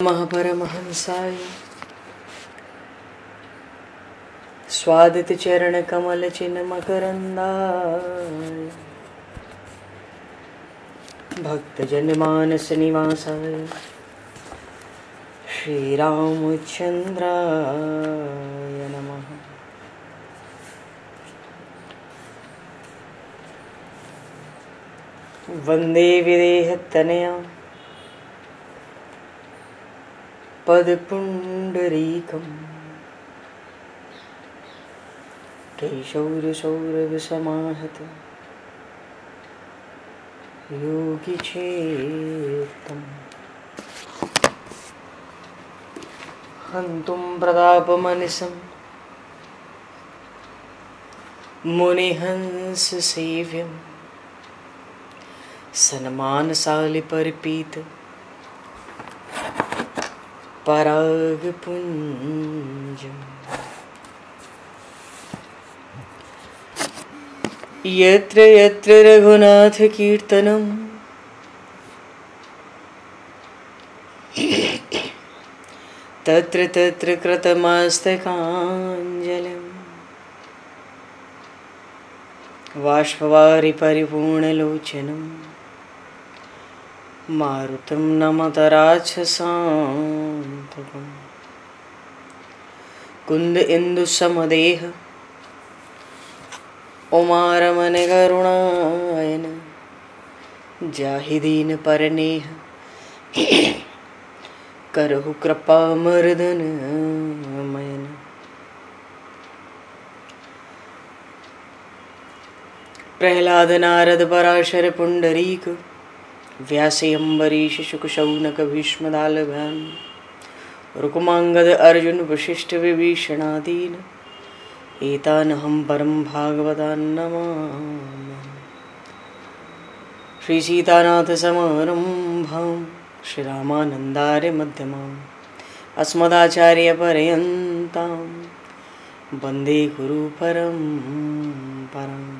परमहंसाय स्वादित चरण कमल चिन्ह मकरंदाय भक्तजन मानस निवासाय श्री रामचंद्राय नमः। वंदे विदेहतनया पदपुंडरीकम् केशौरसौरभसमाहत योगिचेत्तम् हन्तुं प्रतापमनिशं मुनिहंससेव्यं सन्मानशालिपरिपीत परागपुञ्जम् यत्र यत्र रघुनाथ कीर्तनं तत्र तत्र कृतमस्तकाञ्जलिं बाष्पवारि परिपूर्णलोचनं मारुतं नमत राक्षसान्तकम् कुन्द इंदुसमदेह उमारमण करुणायन जाहिदीन परनेह करहु कृपा मर्दन मयन। प्रहलाद नारद पराशर पुंडरीक व्यासे अम्बरीश शुक शौनक भीष्म दालभान रुक्मांगद अर्जुन वशिष्ठ विभीषणादीन एतानहं परम भागवतान् नमामि। श्री सीतानाथ समारंभां श्री रामानन्दार्य मध्यमाम् अस्मदाचार्य पर्यन्तां वन्दे गुरु परम्पराम्।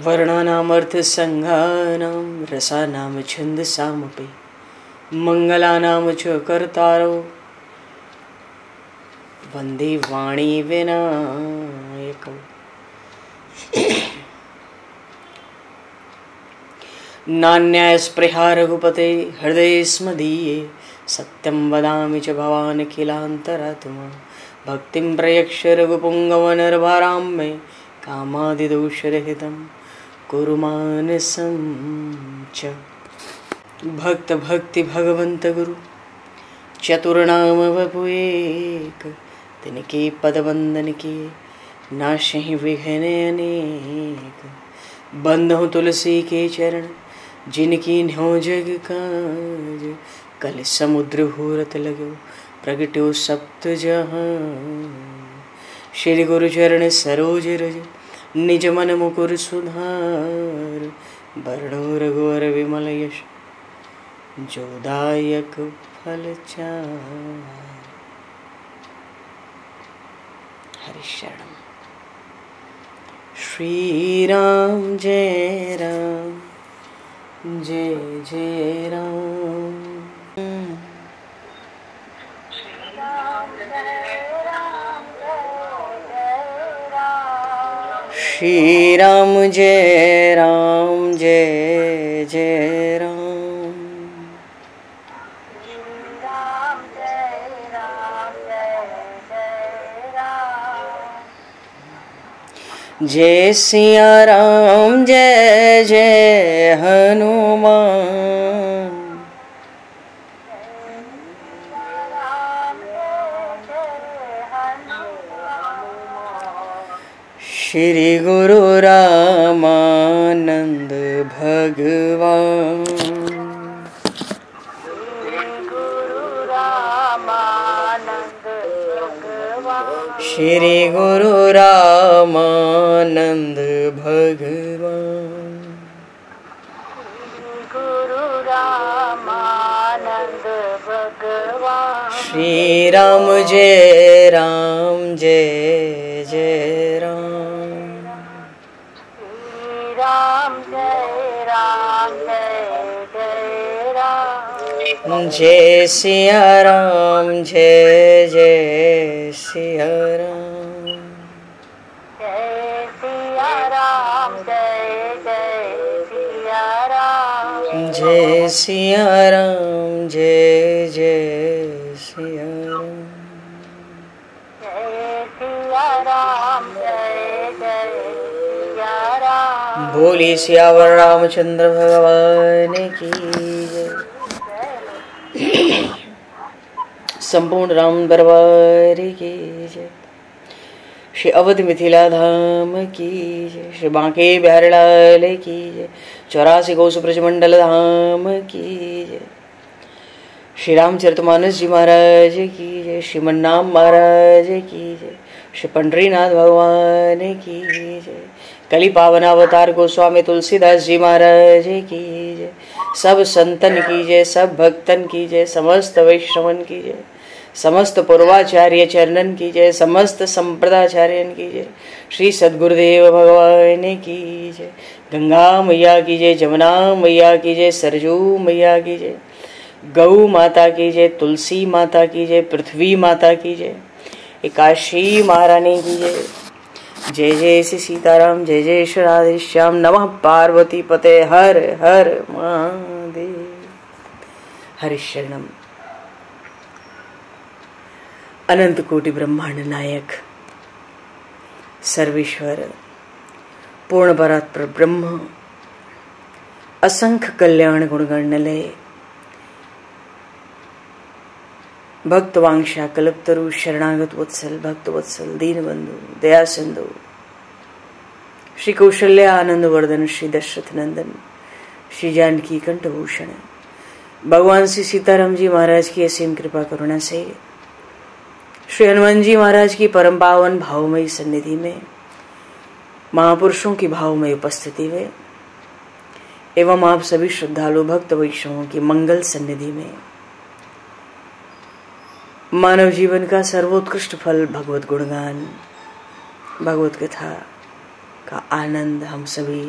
वर्णानामर्थ संज्ञानां रसानां छन्दसामपि मंगलानां च कर्तारो वंदे वाणी विनायकौ। नान्यायस्पृहा रघुपते हृदये स्मदीये सत्यं वदामि च भवानखिलान्तरात्मा भक्तिं प्रयक्ष रघुपुङ्गवनर्भारां मे कामादिदोषरहितं कुरु मानसं च। भक्त भक्ति भगवंत गुरु चतुर्नाम वपु एक तिनके पद वंदन के नाशहि विघ्न अनेक। बंधु तुलसी के चरण जिनकी न्यो जग काज कल समुद्र घोरत लगो प्रगट्यो सप्त जहां। श्री गुरु चरण सरोज रज निज मन मुकुर सुधार वर्णो रघुवर विमल यश जोदायक फलचार। हरिशरणम। श्री राम जय राम जय जय राम। श्री राम जय राम जय जय राम। जय सिया राम जय जय हनुमान। श्री गुरु रामानंद भगवान। श्री गुरु रामानंद भगवान। श्री राम जय जय राम। राम जय राम जय जय सिया राम, जय जय सिया राम, जय सिया राम, जय जय सिया राम, जय सिया राम, जय जय सिया राम, जय सिया राम, जय जय सिया राम। बोली सियावर रामचंद्र भगवान की जय। संपूर्ण राम दरबार की जय। श्री अवध मिथिला धाम की जय। श्री बांके बिहारी लाल की जय। 84 कोस ब्रज मंडल धाम की जय। श्री रामचरितमानस जी महाराज की जय। श्रीमन्नाम महाराज की जय। श्री पंडरीनाथ भगवान की जय। कली पावन अवतार गोस्वामी तुलसीदास जी महाराज की जय। सब संतन की जय, सब भक्तन की जय, समस्त वैष्णवन की जय, समस्त पूर्वाचार्य चरणन की जय, समस्त संप्रदाचार्यन की जय। श्री सद्गुरुदेव भगवान की जय। गंगा मैया की जय, जमुना मैया की जय, सरजू मैया की जय, गौ माता की जय, तुलसी माता की जय, पृथ्वी माता की जय, एकादशी महारानी की जय। जय जय श्री सीताराम, जय जय श्री राधेश्याम। नमः पार्वती पते हर हर महादेव। हरि शरणम। अनंत कोटि ब्रह्मांड नायक सर्वेश्वर पूर्ण परात्पर ब्रह्म असंख्य कल्याण गुणगणलय भक्तवांक्षा कल्पतरु शरणागत वत्सल भक्त वत्सल दीनबंधु दया सिंधु श्री कौशल्या आनंद वर्धन श्री दशरथ नंदन श्री जानकी कंठभूषण भगवान श्री सीताराम जी महाराज की असीम कृपा करुणा से श्री हनुमान जी महाराज की परम पावन भावमयी सन्निधि में महापुरुषों की भावमयी उपस्थिति में एवं आप सभी श्रद्धालु भक्त वैष्णवों की मंगल सन्निधि में मानव जीवन का सर्वोत्कृष्ट फल भगवत गुणगान भगवत कथा का आनंद हम सभी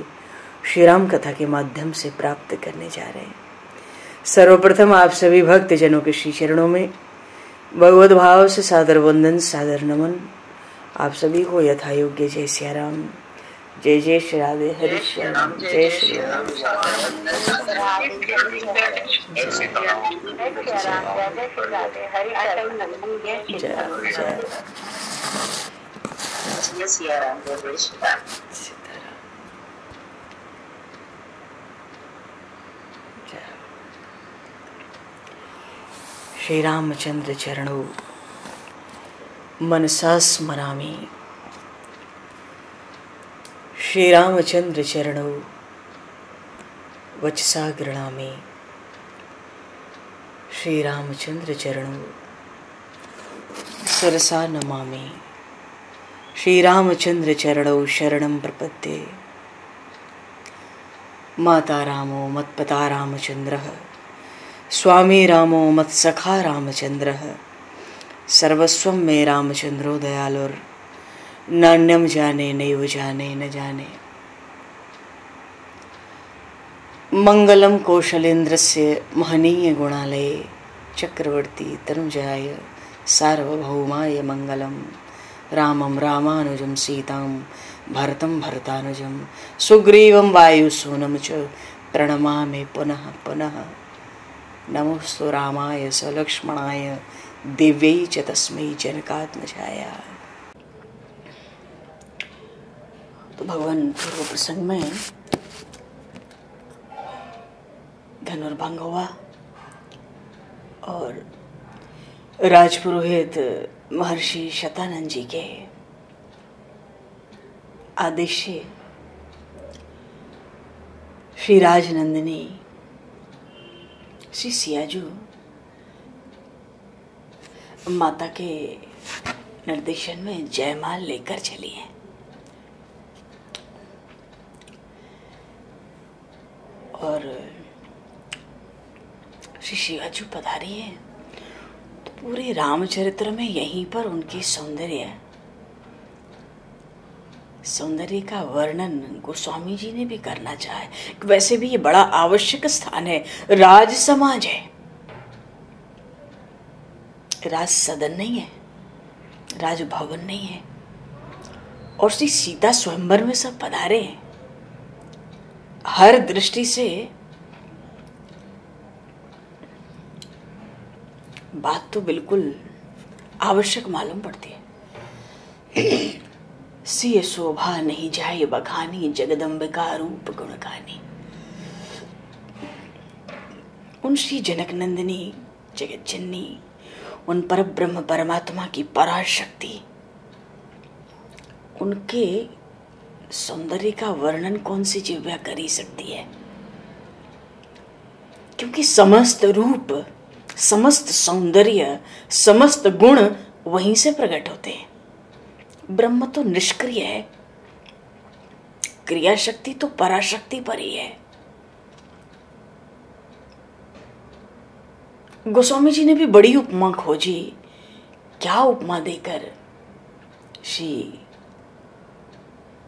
श्री राम कथा के माध्यम से प्राप्त करने जा रहे हैं। सर्वप्रथम आप सभी भक्त जनों के श्री चरणों में भगवत भाव से सादर वंदन सादर नमन। आप सभी को यथा योग्य जय सिया राम, जय जय श्री राधे, हरि श्री राम, जय श्री राम। श्री रामचंद्र चरणों मनसा स्मरामि। श्री रामचंद्र चरणों वचसा गृणामि। श्री रामचंद्र चरणों सरसा नमामि। श्री रामचंद्र चरणों शरणं प्रपद्ये। माता रामो मत्पिता रामचंद्रः, स्वामी रामो मत्सखा रामचंद्रः, सर्वस्वं मे रामचंद्रो दयालुर, नान्यम जाने नैव जाने न जाने। मंगलम कौशलेन्द्रस्य महनीय गुणालये, चक्रवर्ती तनुजाय सार्वभौमाय मंगलम। रामं रामानुजं सीतां भरतं भरतानुजं, सुग्रीवं वायुसूनं च प्रणमामि पुनः पुनः। नमोस्तु रामाय सलक्ष्मणाय दिव्यै च तस्मै जनकात्मजाय। तो भगवान पूर्व प्रसंग में धनुर्भंग हुआ और राजपुरोहित महर्षि शतानंद जी के आदेश से श्री राजनंदिनी श्री सियाजू माता के निर्देशन में जयमाल लेकर चली है। और श्री शिवाजू पधारी है तो पूरे रामचरित्र में यहीं पर उनकी सौंदर्य का वर्णन गोस्वामी जी ने भी करना चाहे। वैसे भी ये बड़ा आवश्यक स्थान है, राज समाज है। राज सदन नहीं है, राजभवन नहीं है, और श्री सीता स्वयंवर में सब पधारे हैं। हर दृष्टि से बात तो बिल्कुल आवश्यक मालूम पड़ती है। सिय शोभा नहीं जाए बखानी, जगदम्बिका रूप गुण गानी। उन श्री जनक नंदिनी जगत जननी, उन पर ब्रह्म परमात्मा की पराशक्ति, उनके सौंदर्य का वर्णन कौन सी जिह्वा कर ही सकती है? क्योंकि समस्त रूप, समस्त सौंदर्य, समस्त गुण वहीं से प्रकट होते हैं। ब्रह्म तो निष्क्रिय है, क्रिया शक्ति तो पराशक्ति पर ही है। गोस्वामी जी ने भी बड़ी उपमा खोजी। क्या उपमा देकर श्री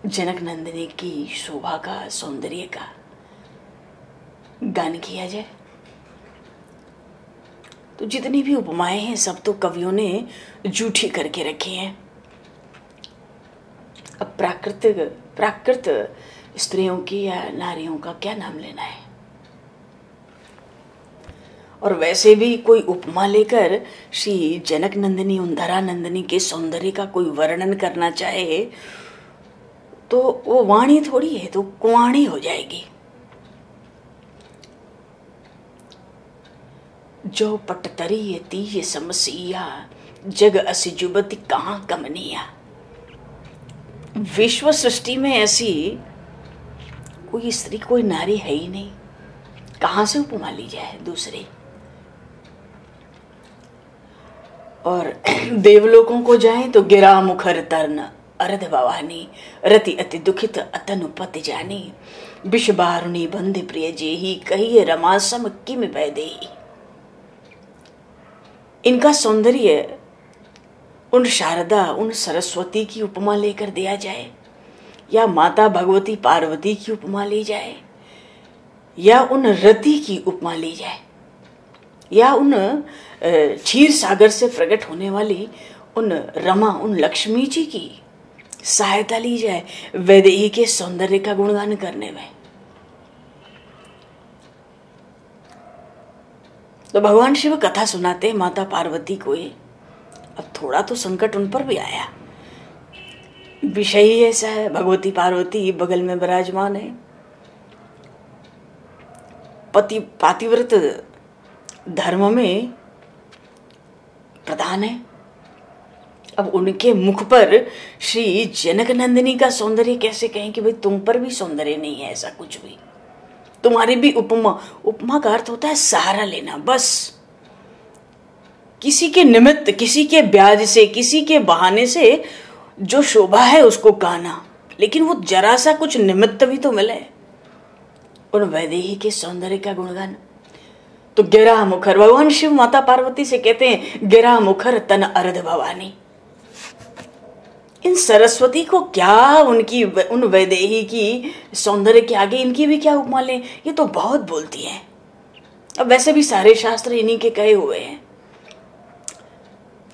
जनक नंदिनी की शोभा का, सौंदर्य का गान किया जाए? तो जितनी भी उपमाएं हैं सब तो कवियों ने जूठी करके रखी हैं। अब प्राकृत स्त्रियों की या नारियों का क्या नाम लेना है? और वैसे भी कोई उपमा लेकर श्री जनक नंदिनी, उंधरा नंदिनी के सौंदर्य का कोई वर्णन करना चाहे तो वो वाणी थोड़ी है, तो कुवाणी हो जाएगी। जो पटतरी तीय समसिया, जग असी जुबती कहाँ कमनिया। विश्व सृष्टि में ऐसी कोई स्त्री, कोई नारी है ही नहीं, कहां से उपमा ली जाए दूसरी? और देवलोकों को जाएं तो गिरा मुखर तर्ण अरध भवानी, रति अति दुखित अतनुपति जानी। विष बारुणी बंधि प्रिय जेही, कहिए रमासम किम वैदेही। इनका सौंदर्य उन शारदा, उन सरस्वती की उपमा लेकर दिया जाए, या माता भगवती पार्वती की उपमा ली जाए, या उन रति की उपमा ली जाए, या उन क्षीर सागर से प्रकट होने वाली उन रमा, उन लक्ष्मी जी की सहायता ली जाए वैदेही के सौंदर्य का गुणगान करने में, तो भगवान शिव कथा सुनाते माता पार्वती को। अब थोड़ा तो संकट उन पर भी आया। विषय ही ऐसा है, भगवती पार्वती बगल में विराजमान है, पातिव्रत धर्म में प्रधान है। अब उनके मुख पर श्री जनक नंदिनी का सौंदर्य कैसे कहें कि भाई तुम पर भी सौंदर्य नहीं है, ऐसा कुछ भी, तुम्हारी भी उपमा। उपमा का अर्थ होता है सहारा लेना, बस किसी के निमित्त, किसी के ब्याज से, किसी के बहाने से जो शोभा है उसको गाना, लेकिन वो जरा सा कुछ निमित्त भी तो मिले उन वैदेही के सौंदर्य का गुणगान। तो गिरा मुखर, भगवान शिव माता पार्वती से कहते हैं गिरा मुखर तन अर्ध भवानी। इन सरस्वती को क्या, उनकी उन वैदेही की सौंदर्य के आगे इनकी भी क्या उपमा लें? ये तो बहुत बोलती हैं। अब वैसे भी सारे शास्त्र इन्हीं के कहे हुए हैं।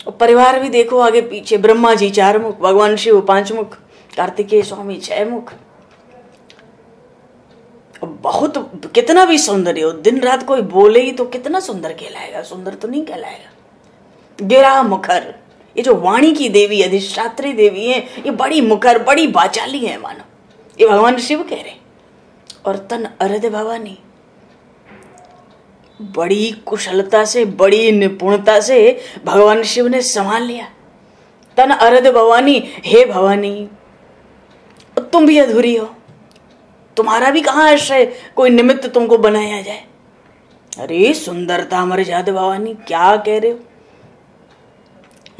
और परिवार भी देखो आगे पीछे, ब्रह्मा जी 4 मुख, भगवान शिव 5 मुख, कार्तिकेय स्वामी 6 मुख। बहुत, कितना भी सौंदर्य हो, दिन रात कोई बोले ही तो कितना सुंदर कहलाएगा? सुंदर तो नहीं कहलाएगा। गिरा मुखर, ये जो वाणी की देवी, अधिष्ठात्री देवी है, ये बड़ी मुखर, बड़ी बाचाली है मानो, ये भगवान शिव कह रहे। और तन अर्ध भवानी, बड़ी कुशलता से, बड़ी निपुणता से भगवान शिव ने संभाल लिया। तन अर्ध भवानी, हे भवानी तुम भी अधूरी हो, तुम्हारा भी कहाँ आश्रय, कोई निमित्त तुमको बनाया जाए। अरे सुंदरता मर जाद भवानी, क्या कह रहे हो?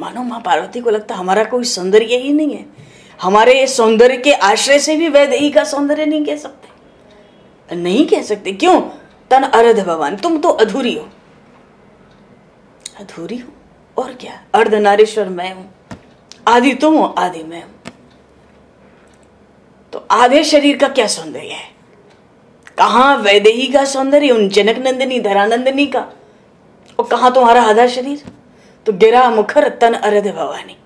मानो माँ पार्वती को लगता हमारा कोई सौंदर्य ही नहीं है, हमारे सौंदर्य के आश्रय से भी वैदेही का सौंदर्य नहीं कह सकते, नहीं कह सकते। क्यों? तन अर्ध भवान, तुम तो अधूरी हो। अधूरी हो और क्या? अर्धनारीश्वर मैं हूं, आदि तुम हो, आदि मैं हूं। तो आधे शरीर का क्या सौंदर्य है? कहां वैदेही का सौंदर्य, उन जनक नंदिनी, धरानंदिनी का, और कहां तुम्हारा आधा शरीर? तो गिरा मुखर तन अरद भवानी।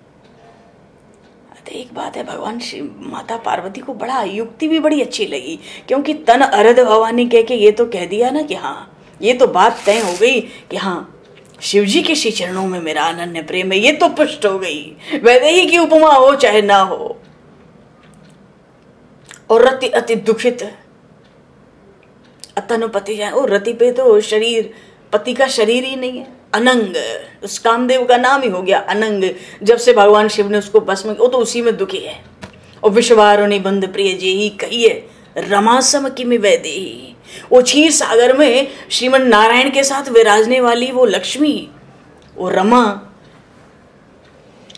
एक बात है, भगवान माता पार्वती को बड़ा युक्ति भी बड़ी अच्छी लगी, क्योंकि तन अरद भवानी कह के ये तो कह दिया ना कि हाँ, ये तो बात तय हो गई कि हाँ शिव जी के श्री चरणों में मेरा अनन्य प्रेम है, ये तो पुष्ट हो गई। वैदेही की उपमा हो चाहे ना हो। और रति अति दुखित अतनुपति जाए, और रति पे तो शरीर, पति का शरीर ही नहीं है, अनंग, उस कामदेव का नाम ही हो गया अनंग। जब से भगवान शिव ने उसको भस्म किया, वो तो उसी में दुखी है। और विश्वारुणी बंद प्रिय जेही कहिए रमासम किमि वैदेही। वो क्षीर सागर में श्रीमन नारायण के साथ विराजने वाली वो लक्ष्मी, वो रमा,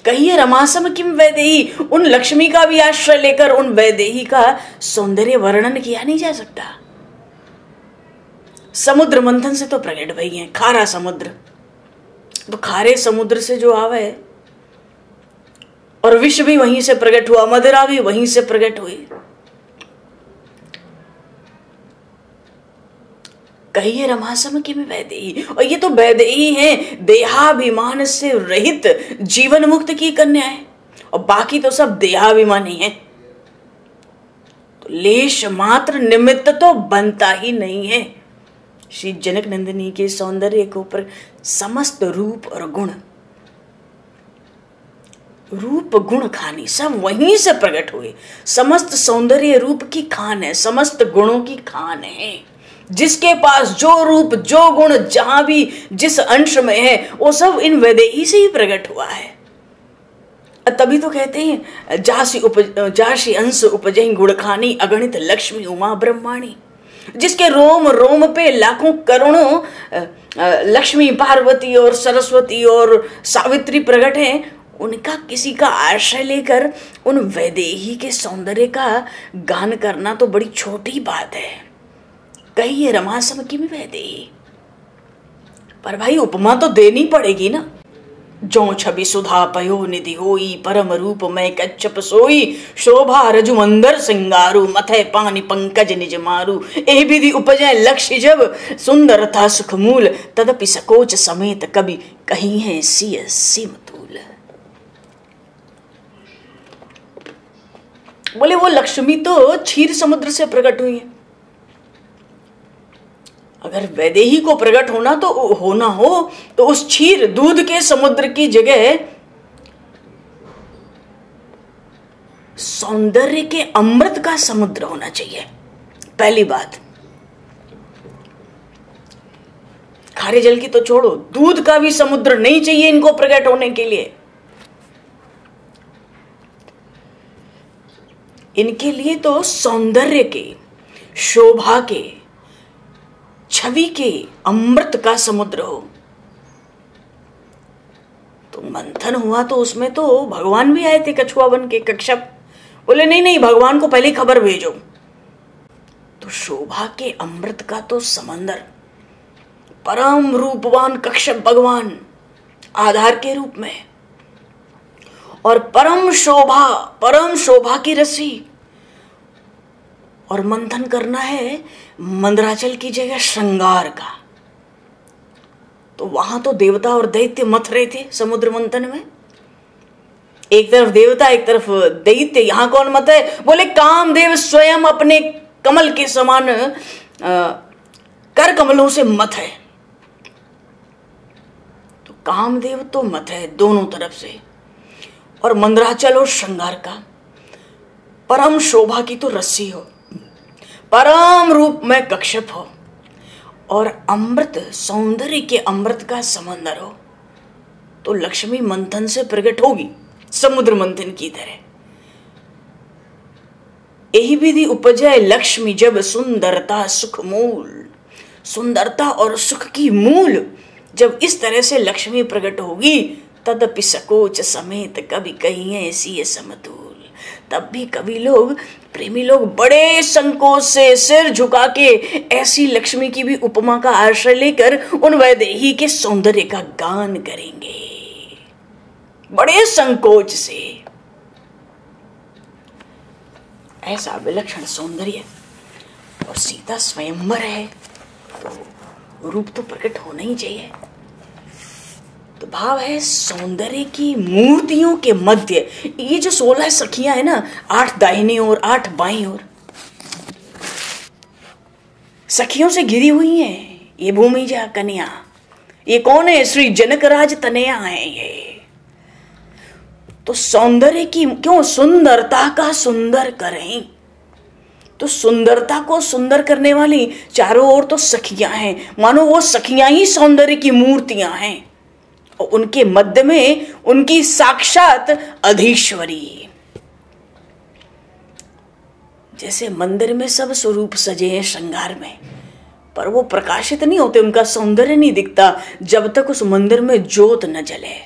कहिए रमासम किम वैदेही। उन लक्ष्मी का भी आश्रय लेकर उन वैदेही का सौंदर्य वर्णन किया नहीं जा सकता। समुद्र मंथन से तो प्रकट भई है, खारा समुद्र, तो खारे समुद्र से जो आवे, और विष भी वहीं से प्रकट हुआ, मदिरा भी वहीं से प्रकट हुई। कहिए रमासम की में वैदेही, और ये तो वैदेही है देहाभिमान से रहित जीवन मुक्त की कन्या है, और बाकी तो सब देहाभिमानी है। तो लेश मात्र निमित्त तो बनता ही नहीं है श्री जनक नंदिनी के सौंदर्य के ऊपर। समस्त रूप और गुण, रूप गुण खानी सब वहीं से प्रकट हुए। समस्त सौंदर्य रूप की खान है, समस्त गुणों की खान है। जिसके पास जो रूप जो गुण जहां भी जिस अंश में है, वो सब इन वैदेही से ही प्रकट हुआ है। तभी तो कहते हैं जासी अंश उपजहि गुण खानी अगणित लक्ष्मी उमा ब्रह्माणी। जिसके रोम रोम पे लाखों करोड़ों लक्ष्मी पार्वती और सरस्वती और सावित्री प्रकट हैं, उनका किसी का आश्रय लेकर उन वैदेही के सौंदर्य का गान करना तो बड़ी छोटी बात है। कहिए रमासम की में वैदेही, पर भाई उपमा तो देनी पड़ेगी ना। जो छवि सुधा पयो निधि होई परम रूप में कच्छप सोई। शोभा रजु मंदर सिंगारू मथे पानी पंकज निज मारू। एह विधि उपजय लक्ष्य जब सुंदर था सुख मूल। तदपि सकोच समेत कवि कहीं है सिय सिमतूल। बोले वो लक्ष्मी तो क्षीर समुद्र से प्रकट हुई है। अगर वैदेही को प्रकट होना तो उस क्षीर दूध के समुद्र की जगह सौंदर्य के अमृत का समुद्र होना चाहिए। पहली बात, खारे जल की तो छोड़ो, दूध का भी समुद्र नहीं चाहिए इनको प्रकट होने के लिए। इनके लिए तो सौंदर्य के, शोभा के, छवि के अमृत का समुद्र हो। तो मंथन हुआ तो उसमें तो भगवान भी आए थे कछुआ बन के। कश्यप बोले नहीं भगवान को पहले खबर भेजो। तो शोभा के अमृत का तो समंदर, परम रूपवान कश्यप भगवान आधार के रूप में, और परम शोभा की रस्सी। और मंथन करना है मंदराचल की जगह श्रृंगार का। तो वहां तो देवता और दैत्य मथ रहे थे समुद्र मंथन में। एक तरफ देवता एक तरफ दैत्य। यहां कौन मत है? बोले कामदेव स्वयं अपने कमल के समान कर कमलों से मत है। तो कामदेव तो मत है दोनों तरफ से, और मंदराचल और श्रृंगार का। परम शोभा की तो रस्सी हो, परम रूप में कश्यप हो, और अमृत सौंदर्य के अमृत का समंदर हो। तो लक्ष्मी मंथन से प्रकट होगी समुद्र मंथन की तरह। यही विधि उपजय लक्ष्मी जब सुंदरता सुख मूल। सुंदरता और सुख की मूल जब इस तरह से लक्ष्मी प्रकट होगी, तदपि सकोच समेत कभी कहीं ऐसी समतूल। तब भी कवि लोग, प्रेमी लोग बड़े संकोच से सिर झुका के ऐसी लक्ष्मी की भी उपमा का आश्रय लेकर उन वैदेही के सौंदर्य का गान करेंगे बड़े संकोच से। ऐसा विलक्षण सौंदर्य, और सीता स्वयंवर है तो रूप तो प्रकट होना ही चाहिए। तो भाव है सौंदर्य की मूर्तियों के मध्य। ये जो 16 सखियां है ना, 8 दाहिनी ओर 8 बाईं ओर, सखियों से घिरी हुई हैं। ये भूमि जा कन्या, ये कौन है? श्री जनकराज तनया है ये। तो सौंदर्य की क्यों, सुंदरता का सुंदर करें, तो सुंदरता को सुंदर करने वाली चारों ओर तो सखियां हैं, मानो वो सखियां ही सौंदर्य की मूर्तियां हैं, और उनके मध्य में उनकी साक्षात अधीश्वरी। जैसे मंदिर में सब स्वरूप सजे हैं श्रृंगार में, पर वो प्रकाशित नहीं होते, उनका सौंदर्य नहीं दिखता जब तक उस मंदिर में ज्योत न जले।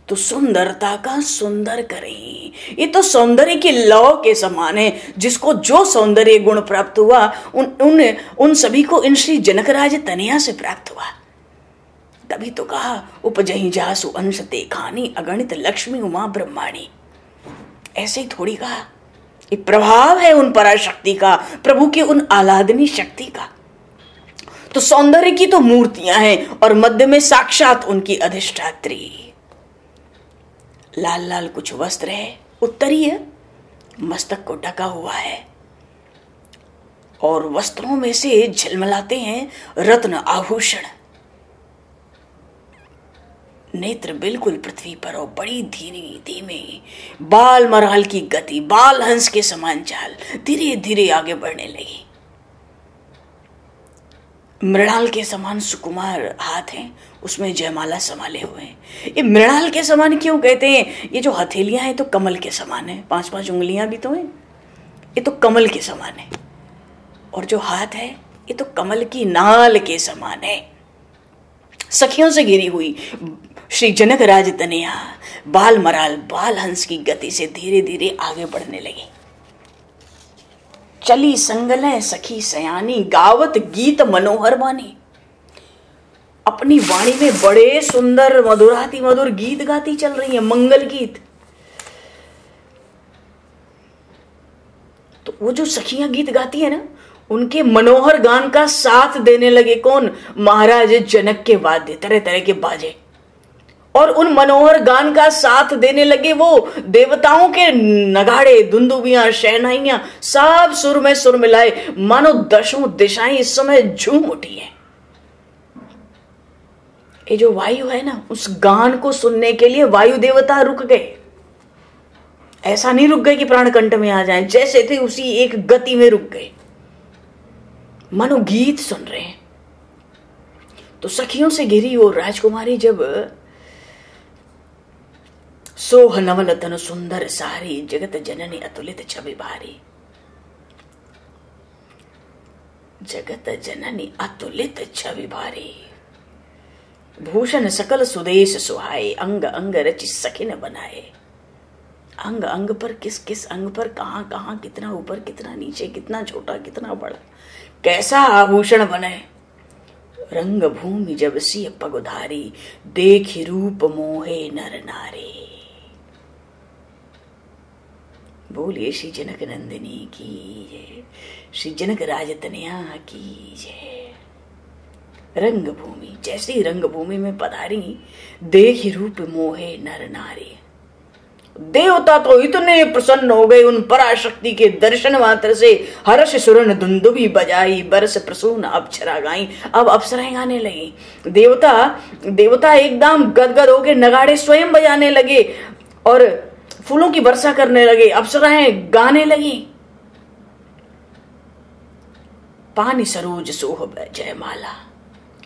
तो सुंदरता का सुंदर करें, ये तो सौंदर्य की लौ के समान है। जिसको जो सौंदर्य गुण प्राप्त हुआ उन सभी को इन श्री जनकराज तनया से प्राप्त हुआ। तभी तो कहा उपजहि जासु अंश देखानी अगणित लक्ष्मी उमा ब्रह्माणी। ऐसे ही थोड़ी कहा, ये प्रभाव है उन पराशक्ति का, प्रभु की उन आह्लादनी शक्ति का। तो सौंदर्य की तो मूर्तियां हैं और मध्य में साक्षात उनकी अधिष्ठात्री। लाल लाल कुछ वस्त्र है, उत्तरीय मस्तक को ढका हुआ है, और वस्त्रों में से झलमलाते हैं रत्न आभूषण। नेत्र बिल्कुल पृथ्वी पर और बड़ी धीमी धीमी बाल मराल की गति, बाल हंस के समान चाल, धीरे धीरे आगे बढ़ने लगी। मृणाल के समान सुकुमार हाथ हैं, उसमें जयमाला संभाले हुए हैं। ये मृणाल के समान क्यों कहते हैं? ये जो हथेलियां हैं तो कमल के समान है, 5-5 उंगलियां भी तो हैं, ये तो कमल के समान है। और जो हाथ है ये तो कमल की नाल के समान है। सखियों से घिरी हुई श्री जनकराज तनया बाल मराल बाल हंस की गति से धीरे धीरे आगे बढ़ने लगी। चली संगलें सखी सयानी गावत गीत मनोहर वाणी। अपनी वाणी में बड़े सुंदर मधुराति मधुर गीत गाती चल रही है, मंगल गीत। तो वो जो सखियां गीत गाती है ना, उनके मनोहर गान का साथ देने लगे कौन? महाराज जनक के वाद्य, तरह तरह के बाजे। और उन मनोहर गान का साथ देने लगे वो देवताओं के नगाड़े, दुंदुबियां, शहनाइयां, सब सुर में सुर मिलाए, मानो दशों दिशाएं इस समय झूम उठी है। ये जो वायु है ना, उस गान को सुनने के लिए वायु देवता रुक गए। ऐसा नहीं रुक गए कि प्राण कंठ में आ जाएं, जैसे थे उसी एक गति में रुक गए, मानो गीत सुन रहे हैं। तो सखियों से घिरी और राजकुमारी जब सोह नवल तन सुंदर सारी जगत जननी अतुलित छवि भारी। जगत जननी अतुलित छवि भारी, भूषण सकल सुदेश सुहाए, अंग अंग रचि सखिन बनाए। अंग अंग पर किस किस अंग पर कहां कहां, कितना ऊपर कितना नीचे, कितना छोटा कितना बड़ा, कैसा आभूषण बने। रंग भूमि जब सी पगुधारी, देखि रूप मोहे नर नारी। बोलिए श्री जनक नंदिनी की जय, श्री जनक राज तनया की जय। रंग भूमि, जैसी रंग भूमि में पधारी, देखि रूप मोहे नर नारी। देवता तो इतने प्रसन्न हो गए उन पराशक्ति के दर्शन मात्र से, हर्ष सुरन धुंदुभी बजाई, बरस प्रसून अप्सरा गाई। अब अप्सराएं गाने लगी। देवता एकदम गदगद होके नगाड़े स्वयं बजाने लगे और फूलों की वर्षा करने लगे, अप्सराएं गाने लगी। पानी सरोज सोह जयमाला,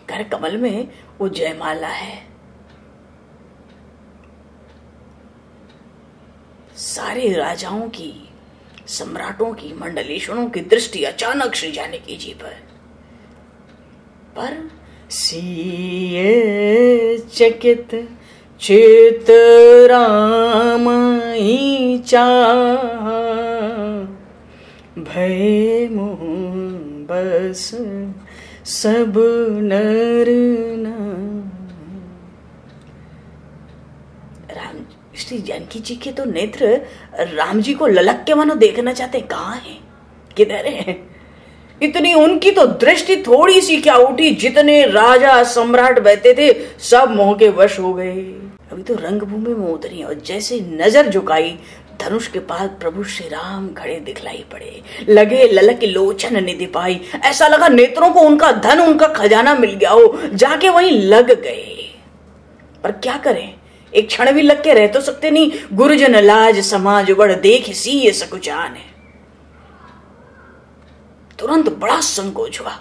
कर कमल में वो जयमाला है। सारे राजाओं की, सम्राटों की, मंडलेशनों की दृष्टि अचानक श्री जानकी जी पर सीए चकित चित राम ही चाह, भय मोह बस सब नर राम। श्री जानकी जी के तो नेत्र राम जी को ललक के मानो देखना चाहते, कहाँ है, किधर है। इतनी उनकी तो दृष्टि थोड़ी सी क्या उठी, जितने राजा सम्राट बैठे थे सब मोह के वश हो गए। अभी तो रंगभूमि में उतरी और जैसे नजर झुकाई, धनुष के पास प्रभु श्री राम खड़े दिखलाई पड़े। लगे ललक लोचन निधि पाई, ऐसा लगा नेत्रों को उनका धन, उनका खजाना मिल गया हो। जाके वहीं लग गए। पर क्या करें, एक क्षण भी लग के रह तो सकते नहीं। गुरुजन लाज समाज बड़ देख सी ये सकुचान है। तुरंत बड़ा संकोच हुआ।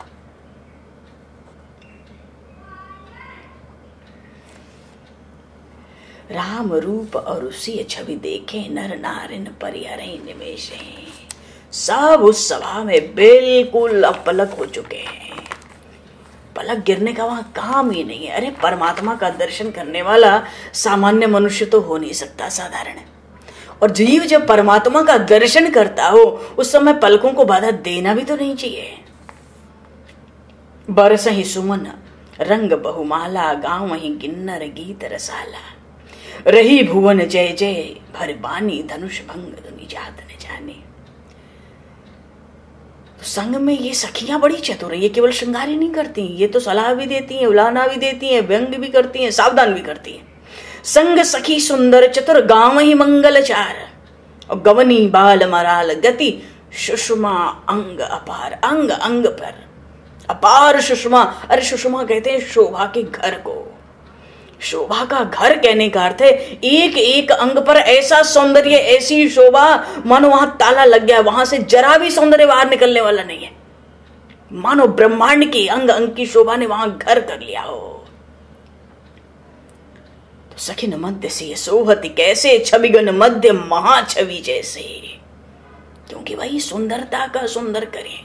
राम रूप और उसी छवि देखे, नर नारिन परिहरे निमेशे। सब उस सभा में बिल्कुल अपलक हो चुके हैं। पलक गिरने का वहां काम ही नहीं है। अरे परमात्मा का दर्शन करने वाला सामान्य मनुष्य तो हो नहीं सकता, साधारण है। और जीव जब परमात्मा का दर्शन करता हो उस समय पलकों को बाधा देना भी तो नहीं चाहिए। बरस ही सुमन रंग बहुमाला, गाँव ही किन्नर गीत रसाला। रही भुवन जय जय भर बानी, धनुष भंग दुनि जात न जाने। तो संग में ये सखियां बड़ी चतुर है। ये केवल श्रृंगार ही नहीं करती, ये तो सलाह भी देती हैं, उलाहना भी देती हैं, व्यंग भी करती हैं, सावधान भी करती हैं। संग सखी सुंदर चतुर, गाँव ही मंगलचार। और गवनी बाल मराल गति, सुषमा अंग अपार। अंग अंग पर अपार सुषमा। अरे सुषमा कहते हैं शोभा के घर को। शोभा का घर कहने का अर्थ है एक एक अंग पर ऐसा सौंदर्य, ऐसी शोभा, मानो वहां ताला लग गया, वहां से जरा भी सौंदर्य बाहर निकलने वाला नहीं है। मानो ब्रह्मांड की अंग अंग की शोभा ने वहां घर कर लिया हो। तो सखिन मध्य से सोहति कैसे, छविगन मध्य महाछवि जैसे। क्योंकि वही सुंदरता का सुंदर करें।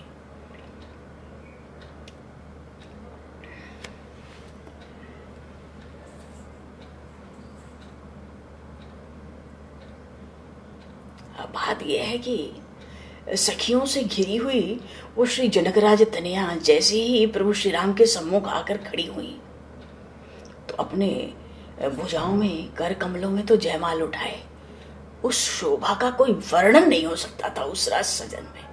बात यह है कि सखियों से घिरी हुई वो श्री जनकराज तनया जैसे ही प्रभु श्री राम के सम्मुख आकर खड़ी हुई तो अपने भुजाओं में, कर कमलों में तो जयमाल उठाए। उस शोभा का कोई वर्णन नहीं हो सकता था उस राज सजन में,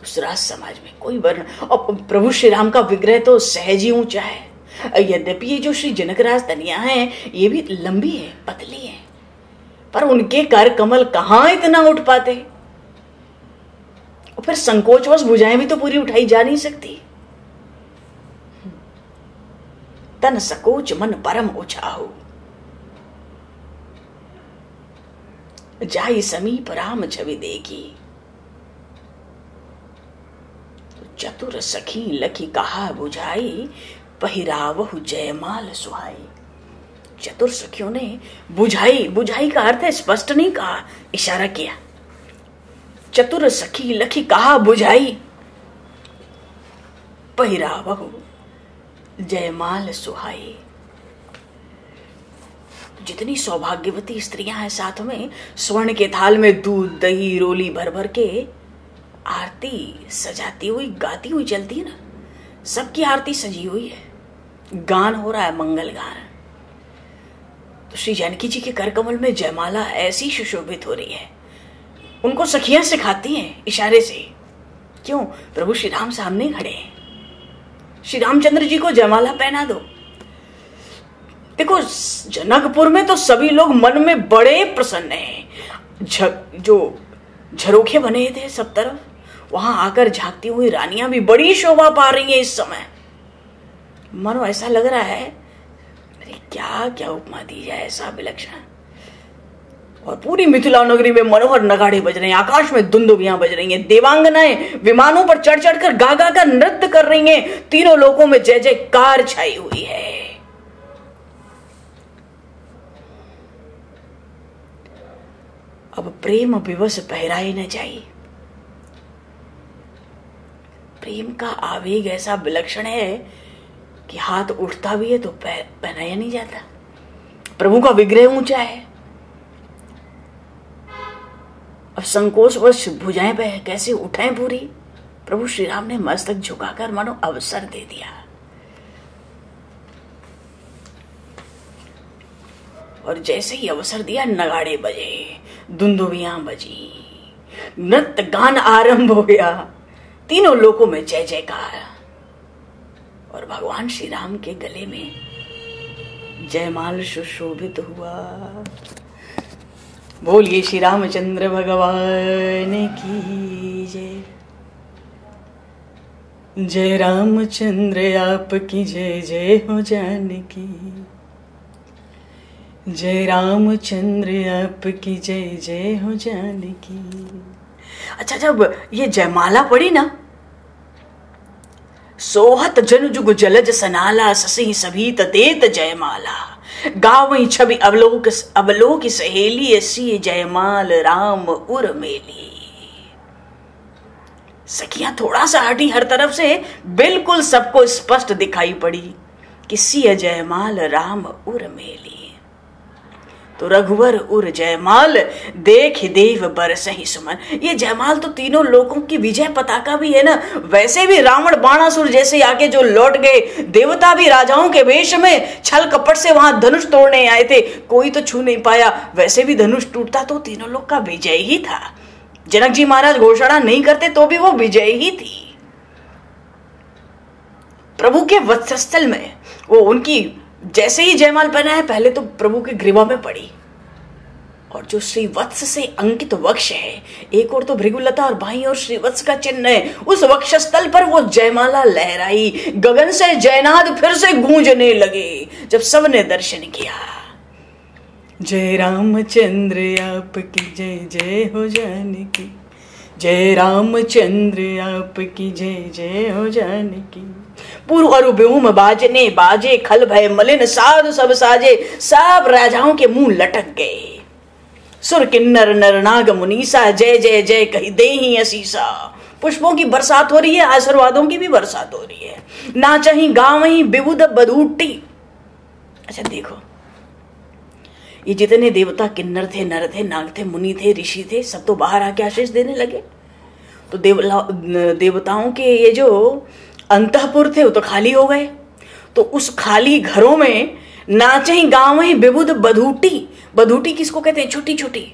उस राज समाज में कोई वर्णन। और प्रभु श्री राम का विग्रह तो सहज ही ऊंचा है। यद्यपि ये जो श्री जनकराज तनया है ये भी लंबी है, पतली है, पर उनके कर कमल कहां इतना उठ पाते। और फिर संकोचवश भुजाएं भी तो पूरी उठाई जा नहीं सकती। तन सकोच मन परम उछाहु, जाई समीप राम छवि देखी। चतुर सखी लखी कहा बुझाई, पहिरावहु जयमाल सुहाई। चतुर सखियों ने बुझाई, बुझाई का अर्थ है स्पष्ट नहीं कहा, इशारा किया। चतुर सखी लखी कहा बुझाई, पहिरावहु जयमाल सुहाई। जितनी सौभाग्यवती स्त्रियां हैं साथ में स्वर्ण के थाल में दूध दही रोली भर भर के आरती सजाती हुई गाती हुई चलती है ना, सबकी आरती सजी हुई है, गान हो रहा है, मंगल गान। तो श्री जानकी जी के कर कमल में जयमाला ऐसी सुशोभित हो रही है, उनको सखियां सिखाती हैं इशारे से। क्यों? प्रभु श्री राम सामने खड़े हैं, श्री रामचंद्र जी को जयमाला पहना दो। देखो जनकपुर में तो सभी लोग मन में बड़े प्रसन्न हैं। जो झरोखे बने थे सब तरफ, वहां आकर झांकती हुई रानियां भी बड़ी शोभा पा रही हैं इस समय। मानो ऐसा लग रहा है, अरे क्या क्या उपमा दी जाए, ऐसा विलक्षण। और पूरी मिथिला नगरी में मनोहर नगाड़े बज रहे हैं, आकाश में दुंदुभियां बज रही हैं, देवांगनाएं विमानों पर चढ़ चढ़ कर गा गा कर नृत्य कर रही हैं, तीनों लोकों में जय जयकार छाई हुई है। अब प्रेम विवश पहराए न जाए। प्रेम का आवेग ऐसा विलक्षण है कि हाथ उठता भी है तो पहनाया नहीं जाता। प्रभु का विग्रह ऊंचा है। अब संकोचवश भुजाएं पे कैसे उठाएं पूरी। प्रभु श्री राम ने मस्तक झुकाकर मानो अवसर दे दिया। और जैसे ही अवसर दिया, नगाड़े बजे, दुंदुभियां बजी, नृत्य गान आरंभ हो गया। तीनों लोकों में जय जयकार। और भगवान श्री राम के गले में जयमाल सुशोभित हुआ। बोलिए श्री रामचंद्र भगवान की जय। जय रामचंद्र आपकी जय जय हो जानकी। जय रामचंद्र आपकी जय जय हो जानकी। अच्छा, जब ये जयमाला पड़ी ना, सोहत जन जुग जलज सनाला, ससी सभी तदेत जयमाला। गावई छवि अवलोक सहेली, ऐसी जयमाल राम उर मेली। सखियां थोड़ा सा हटी हर तरफ से, बिल्कुल सबको स्पष्ट दिखाई पड़ी कि सिय जयमाल राम उर मेली। तो रघुवर उर जयमाल, देख देव बरसहि सुमन। ये जयमाल तो तीनों लोकों की विजय पताका भी है ना। वैसे भी रावण बाणासुर जैसे आके जो लौट गए, देवता भी राजाओं के वेश में छल कपट से वहां धनुष तोड़ने आए थे, कोई तो छू नहीं पाया। वैसे भी धनुष टूटता तो तीनों लोग का विजय ही था। जनक जी महाराज घोषणा नहीं करते तो भी वो विजय ही थी। प्रभु के वत्सस्थल में वो उनकी जैसे ही जयमाल पहना है, पहले तो प्रभु के ग्रीवा में पड़ी। और जो श्री वत्स से अंकित वक्ष है, एक और तो भृगुलता और बाईं और श्री वत्स का चिन्ह है, उस वक्षस्थल पर वो जयमाला लहराई। गगन से जयनाद फिर से गूंजने लगे जब सबने दर्शन किया। जय रामचंद्र आपकी जय जय हो जानकी। जय रामचंद्र आपकी जय जय हो जानकी। पूर्व और व्योम बाजने बाजे, खल भय मलिन साधु सब साजे। सब राजाओं के मुंह लटक गए। सुर किन्नर नर नाग मुनीसा, जय जय जय कही देहि असीसा। पुष्पों की बरसात हो रही है, आशीर्वादों की भी बरसात हो रही है। नाचही गावही विबुध बधूटी। अच्छा देखो, ये जितने देवता किन्नर थे, नर थे, नाग थे, मुनि थे, ऋषि थे, सब तो बाहर आके आशीष देने लगे। तो देवताओं के ये जो अंतःपुर थे वो तो खाली हो गए। तो उस खाली घरों में नाचे गाँव ही विबुध बधूटी। बधूटी किसको कहते हैं? छोटी छोटी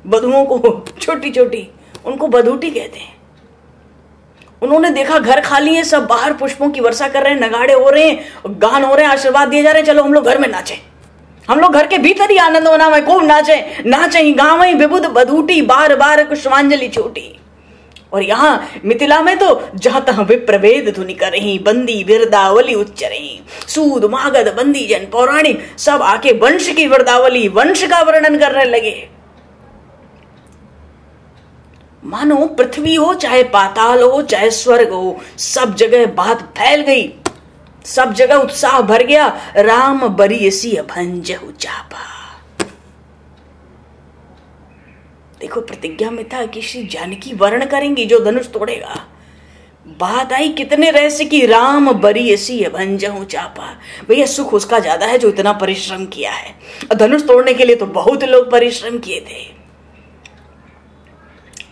बधुओं को, छोटी छोटी, उनको बधूटी कहते हैं। उन्होंने देखा घर खाली है, सब बाहर पुष्पों की वर्षा कर रहे हैं, नगाड़े हो रहे हैं, गान हो रहे हैं, आशीर्वाद दिए जा रहे हैं। चलो हम लोग घर में नाचें, हम लोग घर के भीतर ही आनंद मनावे, खूब नाचे। नाचे गाँव ही विबुध बधूटी, बार बार पुष्पांजलि छोटी। और यहाँ मिथिला में तो जहां तहां विप्रवेद धुनि करही, बंदी विरदावली उच्चरही। सूद मागध बंदी जन पौराणिक सब आके वंश की विरदावली, वंश का वर्णन करने लगे। मानो पृथ्वी हो चाहे पाताल हो चाहे स्वर्ग हो, सब जगह बात फैल गई, सब जगह उत्साह भर गया। राम बरियसी भंजहु चापा। देखो, प्रतिज्ञा में था कि श्री जानकी वर्ण करेंगी जो धनुष तोड़ेगा। बात आई कितने रहस्य की, राम बरियसी भंजहु चापा। भैया सुख उसका ज्यादा है जो इतना परिश्रम किया है। धनुष तोड़ने के लिए तो बहुत लोग परिश्रम किए थे।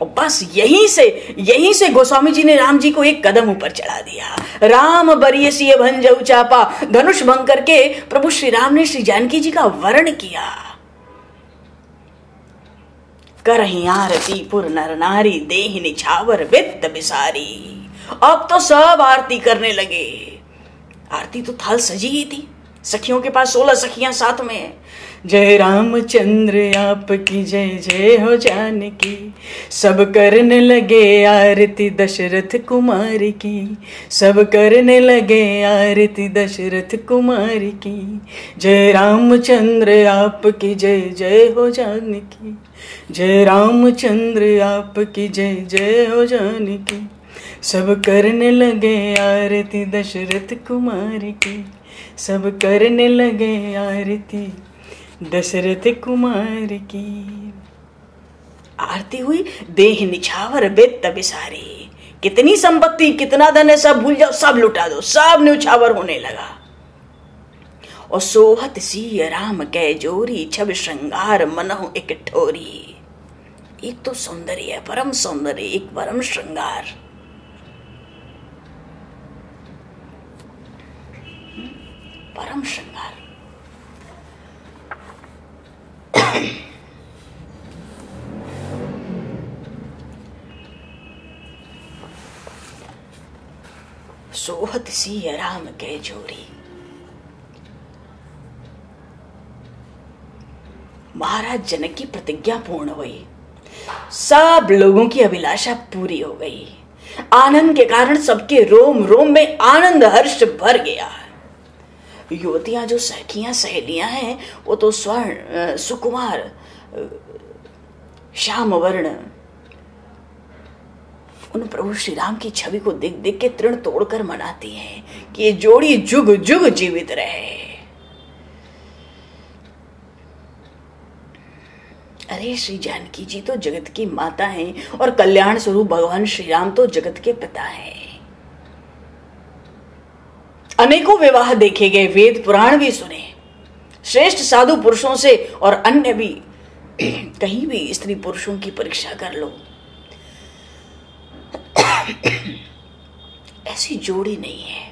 और बस यहीं से गोस्वामी जी ने राम जी को एक कदम ऊपर चढ़ा दिया। राम बरियसी भंजहु चापा। धनुष भंग करके प्रभु श्री राम ने श्री जानकी जी का वर्ण किया। करही आरती पुर नर नारी, देहि निछावर वित्त बिसारी। अब तो सब आरती करने लगे। आरती तो थाल सजी ही थी। सखियों के पास 16 सखियां साथ में है। जय रामचंद्र आपकी जय जय हो जानकी। सब करने लगे आरती दशरथ कुमार की। सब करने लगे आरती दशरथ कुमार की। जय रामचंद्र आपकी जय जय हो जानकी। जय रामचंद्र आपकी जय जय हो जानकी। सब करने लगे आरती दशरथ कुमार की। सब करने लगे आरती दशरथ कुमार की। आरती हुई, देह निछावर वित्त बिसारी। कितनी संपत्ति, कितना धन है, सब भूल जाओ, सब लुटा दो। सब न्यौछावर होने लगा। और सोहत सिय राम कै जोरी, छब श्रृंगार मनहु एक ठोरी। एक तो सौंदर्य है, परम सौंदर्य, एक परम श्रृंगार। परम श्रृंगार। सोहत सिय राम कै जोरी। महाराज जनक की प्रतिज्ञा पूर्ण हुई, सब लोगों की अभिलाषा पूरी हो गई। आनंद के कारण सबके रोम रोम में आनंद हर्ष भर गया। युवतियां जो सखियां सहेलियां हैं वो तो स्वर्ण सुकुमार श्याम वर्ण उन प्रभु श्री राम की छवि को देख देख के तृण तोड़कर मनाती हैं कि ये जोड़ी जुग जुग जीवित रहे। अरे श्री जानकी जी तो जगत की माता हैं और कल्याण स्वरूप भगवान श्री राम तो जगत के पिता हैं। अनेकों विवाह देखे गए, वेद पुराण भी सुने, श्रेष्ठ साधु पुरुषों से और अन्य भी, कहीं भी स्त्री पुरुषों की परीक्षा कर लो, ऐसी जोड़ी नहीं है।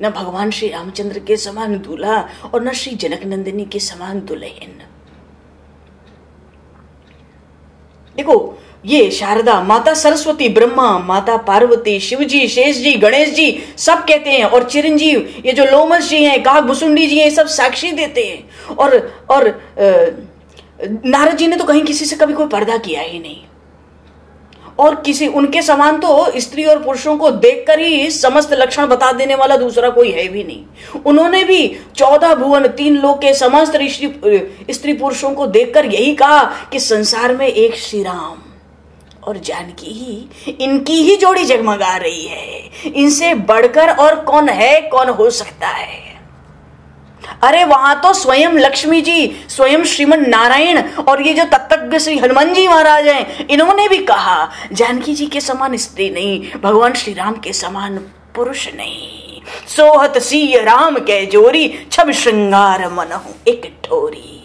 न भगवान श्री रामचंद्र के समान दूल्हा और न श्री जनक नंदिनी के समान दुल्हन। देखो ये शारदा, माता सरस्वती, ब्रह्मा, माता पार्वती, शिवजी, शेष जी, गणेश जी सब कहते हैं, और चिरंजीव ये जो लोमस जी हैं, काक भुसुंडी जी हैं, सब साक्षी देते हैं। और नारद जी ने तो कहीं किसी से कभी कोई पर्दा किया ही नहीं, और किसी उनके समान तो स्त्री और पुरुषों को देखकर ही समस्त लक्षण बता देने वाला दूसरा कोई है भी नहीं। उन्होंने भी 14 भुवन 3 लोक के समस्त स्त्री पुरुषों को देखकर यही कहा कि संसार में एक श्री राम और जानकी ही, इनकी ही जोड़ी जगमगा रही है। इनसे बढ़कर और कौन है, कौन हो सकता है। अरे वहां तो स्वयं लक्ष्मी जी, स्वयं श्रीमन नारायण और ये जो तत्तज्ञ श्री हनुमान जी महाराज हैं, इन्होंने भी कहा जानकी जी के समान स्त्री नहीं, भगवान श्री राम के समान पुरुष नहीं। सोहत सिय राम कै जोरी, छब श्रृंगार मनहु एक ठोरी।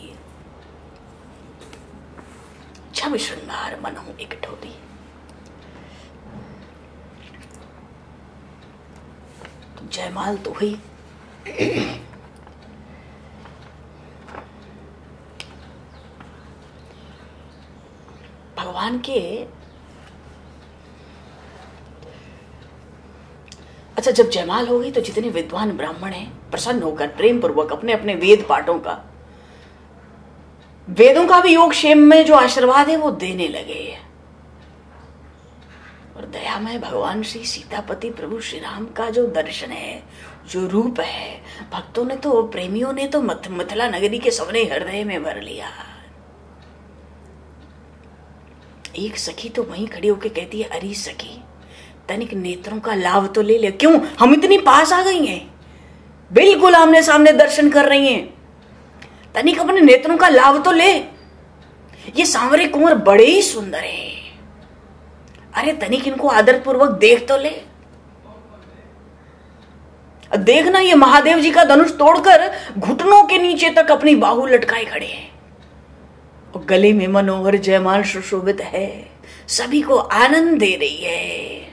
छब श्रृंगार मनहु एक ठोरी। तो जयमाल तो हुई। भगवान के अच्छा जब जयमाल हो गई तो जितने विद्वान ब्राह्मण हैं प्रसन्न होकर प्रेम पूर्वक अपने अपने वेद पाठों का, वेदों का भी योग क्षेम में जो आशीर्वाद है वो देने लगे। और दयामय भगवान श्री सीतापति प्रभु श्री राम का जो दर्शन है, जो रूप है, भक्तों ने तो, प्रेमियों ने तो मिथिला नगरी के सबने हृदय में भर लिया। एक सखी तो वहीं खड़ी होकर कहती है, अरे सखी तनिक नेत्रों का लाभ तो ले ले। क्यों, हम इतनी पास आ गई हैं, बिल्कुल आमने सामने दर्शन कर रही हैं, तनिक अपने नेत्रों का लाभ तो ले। ये सांवरे कुंवर बड़े ही सुंदर है, अरे तनिक इनको आदर पूर्वक देख तो ले। देखना ये महादेव जी का धनुष तोड़कर घुटनों के नीचे तक अपनी बाहु लटकाए खड़े हैं, और गले में मनोहर जयमाल सुशोभित है, सभी को आनंद दे रही है।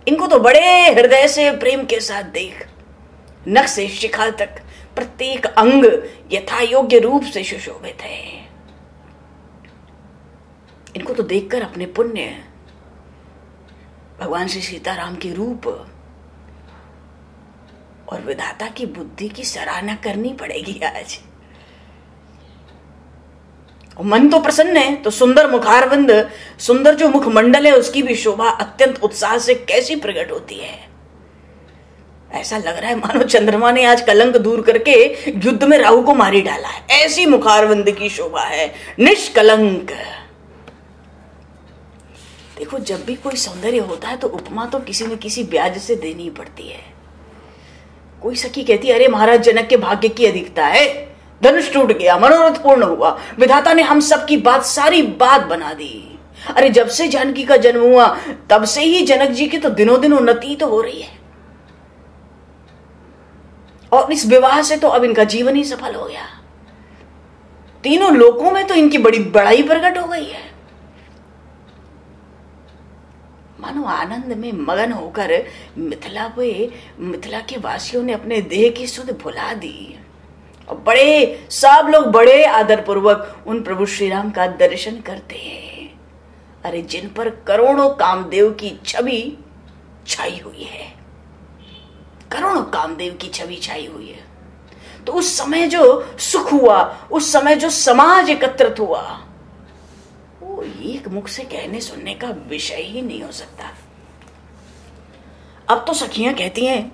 इनको तो बड़े हृदय से प्रेम के साथ देख, नख से शिखा तक प्रत्येक अंग यथा योग्य रूप से सुशोभित है। इनको तो देखकर अपने पुण्य, भगवान श्री सीताराम के रूप और विधाता की बुद्धि की सराहना करनी पड़ेगी आज। मन तो प्रसन्न है तो सुंदर मुखारविंद, सुंदर जो मुखमंडल है उसकी भी शोभा अत्यंत उत्साह से कैसी प्रकट होती है। ऐसा लग रहा है मानो चंद्रमा ने आज कलंक दूर करके युद्ध में राहु को मारी डाला है, ऐसी मुखारविंद की शोभा है, निष्कलंक। देखो जब भी कोई सौंदर्य होता है तो उपमा तो किसी न किसी ब्याज से देनी पड़ती है। कोई सखी कहती है, अरे महाराज जनक के भाग्य की अधिकता है, धनुष टूट गया, मनोरथ पूर्ण हुआ, विधाता ने हम सब की बात सारी बात बना दी। अरे जब से जानकी का जन्म हुआ तब से ही जनक जी की तो दिनों दिन उन्नति तो हो रही है, और इस विवाह से तो अब इनका जीवन ही सफल हो गया। तीनों लोकों में तो इनकी बड़ी बड़ाई प्रकट हो गई है। मानो आनंद में मगन होकर मिथिला के वासियों ने अपने देह की सुध भुला दी, और बड़े सब लोग बड़े आदर पूर्वक उन प्रभु श्री राम का दर्शन करते हैं। अरे जिन पर करोड़ों कामदेव की छवि छाई हुई है, करोड़ों कामदेव की छवि छाई हुई है। तो उस समय जो सुख हुआ, उस समय जो समाज एकत्रित हुआ, वो एक मुख से कहने सुनने का विषय ही नहीं हो सकता। अब तो सखियां कहती हैं,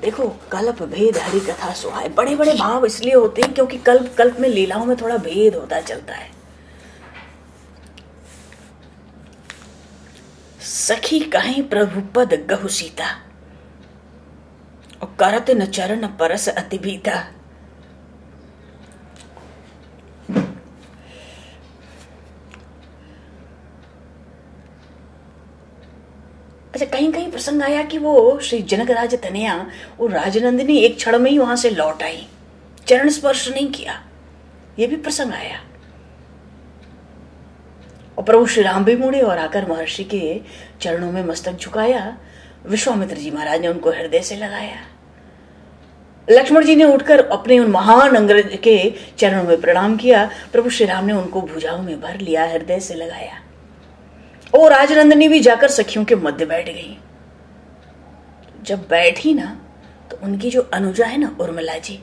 देखो कल्प भेद हरि कथा सुहाए। बड़े बड़े भाव इसलिए होते हैं क्योंकि कल्प कल्प में लीलाओं में थोड़ा भेद होता चलता है। सखी कहीं प्रभु पद गहु सीता, और करत न चरण परस अति भीता। अच्छा, कहीं कहीं प्रसंग आया कि वो श्री जनक राज तनया, वो राजनंदिनी एक क्षण में ही वहां से लौट आई, चरण स्पर्श नहीं किया, ये भी प्रसंग आया। और प्रभु श्री राम भी मुड़े और आकर महर्षि के चरणों में मस्तक झुकाया। विश्वामित्र जी महाराज ने उनको हृदय से लगाया। लक्ष्मण जी ने उठकर अपने उन महान अंग्रेज के चरणों में प्रणाम किया। प्रभु श्री राम ने उनको भुजाओं में भर लिया, हृदय से लगाया। और राजनंदिनी भी जाकर सखियों के मध्य बैठ गई। जब बैठी ना, तो उनकी जो अनुजा है ना, उर्मिला जी,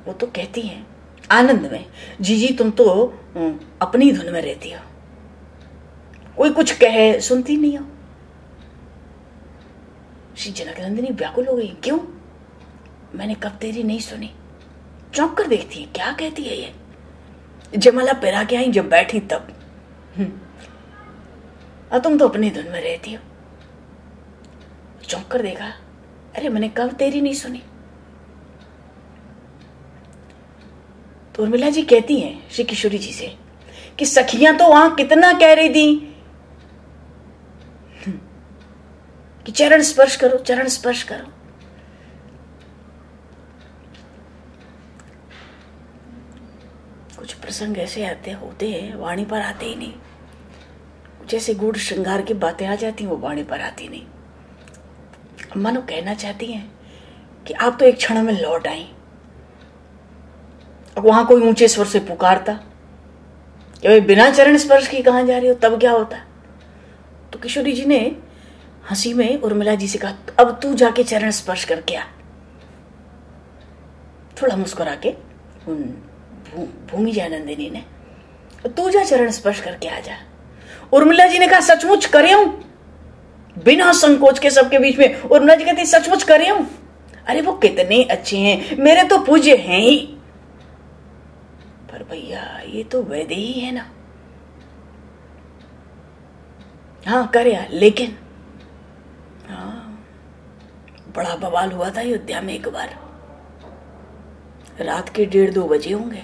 वो तो कहती हैं आनंद में, जीजी तुम तो अपनी धुन में रहती हो, कोई कुछ कहे सुनती नहीं हो। श्री जनकनंदिनी व्याकुल हो गई, क्यों? मैंने कब तेरी नहीं सुनी। चौंक कर देखती है, क्या कहती है ये? जमाला पिरा के आई जब बैठी तब, और तुम तो अपनी धुन में रहती हो। चौंक कर देखा, अरे मैंने कब तेरी नहीं सुनी। तो उर्मिला जी कहती हैं श्री किशोरी जी से कि सखियां तो वहां कितना कह रही थी कि चरण स्पर्श करो, चरण स्पर्श करो। कुछ प्रसंग ऐसे आते होते हैं, वाणी पर आते ही नहीं। कुछ ऐसे गूढ़ श्रृंगार की बातें आ जाती हैं, वो वाणी पर आती नहीं। मानो कहना चाहती हैं कि आप तो एक क्षण में लौट आई। अब वहां कोई ऊंचे स्वर से पुकारता कि भाई बिना चरण स्पर्श की कहां जा रही हो, तब क्या होता? तो किशोरी जी ने हंसी में उर्मिला जी से कहा, अब तू जाके चरण स्पर्श करके आ। थोड़ा मुस्कुरा के भूमि नंदिनी ने, तू जा चरण स्पर्श करके आ जा। उर्मिला जी ने कहा, सचमुच करे हूं, बिना संकोच के सबके बीच में। उर्मिला जी कहती, सचमुच करे हूं। अरे वो कितने अच्छे हैं, मेरे तो पूज्य हैं ही, पर भैया ये तो वैदेही है ना। हाँ करे, लेकिन हाँ बड़ा बवाल हुआ था अयोध्या में एक बार। रात के 1:30-2 बजे होंगे,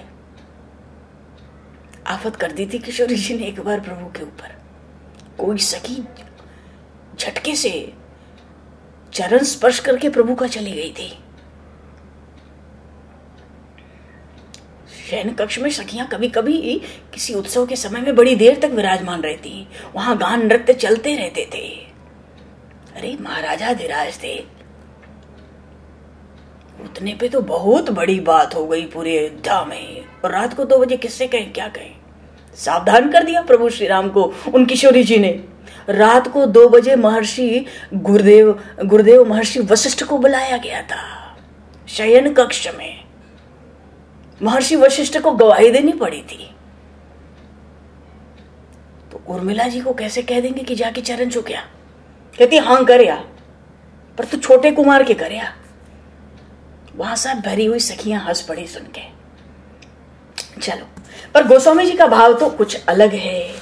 आफत कर दी थी किशोरी जी ने एक बार प्रभु के ऊपर। कोई सखी झटके से चरण स्पर्श करके प्रभु का चली गई थी। शयन कक्ष में सखियां कभी कभी किसी उत्सव के समय में बड़ी देर तक विराजमान रहती, वहां गान नृत्य चलते रहते थे। अरे महाराजा धीराज थे, उतने पे तो बहुत बड़ी बात हो गई पूरे अयोध्या में। और रात को 2 बजे किससे कहें, क्या कहें? सावधान कर दिया प्रभु श्री राम को उन किशोरी जी ने। रात को 2 बजे महर्षि गुरुदेव महर्षि वशिष्ठ को बुलाया गया था शयन कक्ष में। महर्षि वशिष्ठ को गवाही देनी पड़ी थी। तो उर्मिला जी को कैसे कह देंगे कि जाके चरण छू? कहती हां करे आ, पर तू छोटे कुमार के करे आ। वहां सब भरी हुई सखियां हंस पड़ी सुन के। चलो, पर गोस्वामी जी का भाव तो कुछ अलग है।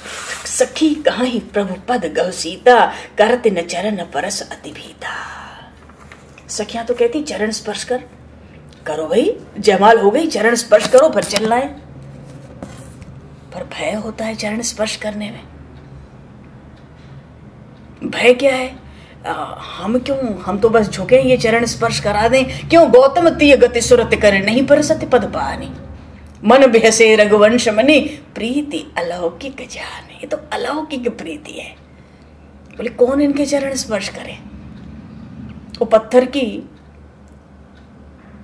सखी कहीं प्रभु पद गहु सीता, करत न चरण परस अति भीता। सखियां तो कहती चरण स्पर्श करो भाई, जमाल हो गई, चरण स्पर्श करो, फिर चलना है। पर भय होता है चरण स्पर्श करने में। भय क्या है? हम तो बस झुके, ये चरण स्पर्श करा दें। क्यों? गौतम तीय गति सुरत करे, नहीं पर सत्य पद पानी। मन बेहसे रघुवंश मनी, प्रीति अलौकिक जाने। ये तो अलौकिक प्रीति है। बोले कौन इनके चरण स्पर्श करे? वो पत्थर की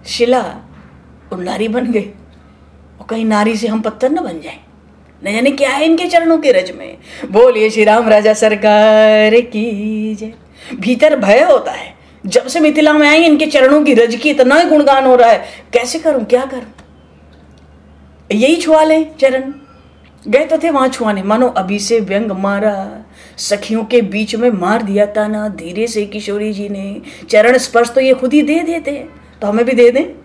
शिला और नारी बन गई, और कहीं नारी से हम पत्थर न बन जाए। न जाने क्या है इनके चरणों के रज में। बोलिए श्री राम राजा सरकार की जय। भीतर भय होता है, जब से मिथिला में आई इनके चरणों की रज की इतना ही गुणगान हो रहा है, कैसे करूं क्या करूं, यही छुआ ले चरण। गए तो थे वहां छुआने, मानो अभी से व्यंग मारा, सखियों के बीच में मार दिया ताना धीरे से किशोरी जी ने। चरण स्पर्श तो ये खुद ही दे देते हैं, तो हमें भी दे दें।